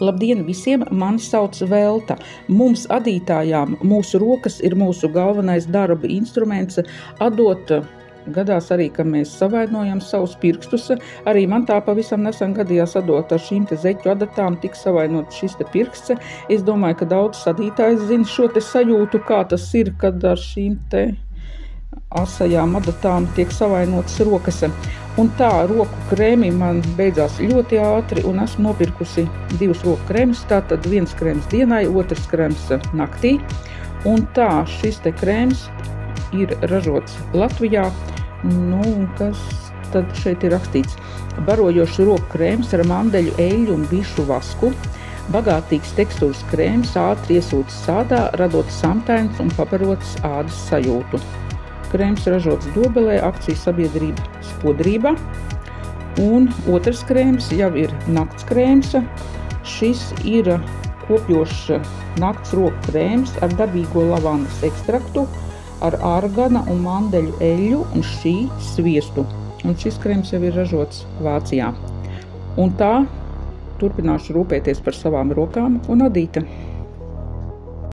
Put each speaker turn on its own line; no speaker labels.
Labdien visiem, mani sauc Velta. Mums adītājām mūsu rokas ir mūsu galvenais darba instruments atdot. Gadās arī, ka mēs savainojam savus pirkstus. Arī man tā pavisam nesen gadījās atdot ar šīm te zeķu adatām, tik savainot šis te pirksts. Es domāju, ka daudz adītājs zina šo te sajūtu, kā tas ir, kad ar šīm te asajām adatām tiek savainotas rokas. Un tā roku krēmi man beidzās ļoti ātri un esmu nopirkusi 2 roku krēmus. Tātad 1 krēms dienai, 2 krēms naktī. Un tā šis te krēms ir ražots Latvijā. Kas tad šeit ir rakstīts? Barojošs roku krēms ar mandeļu, eļļu un bišu vasku. Bagātīgs tekstūras krēms, ātri iesūts sādā, radot samtains un pabarotas ādas sajūtu. Krēms ražots Dobelē, akcijas sabiedrība Spodrība. Un 2 krēms jau ir nakts krēms. Šis ir kopjošs nakts roku krēms ar dabīgo lavandas ekstraktu, ar argana un mandeļu eļļu un šī sviestu. Un šis krēms jau ir ražots Vācijā. Un tā turpināšu rūpēties par savām rokām un adīta.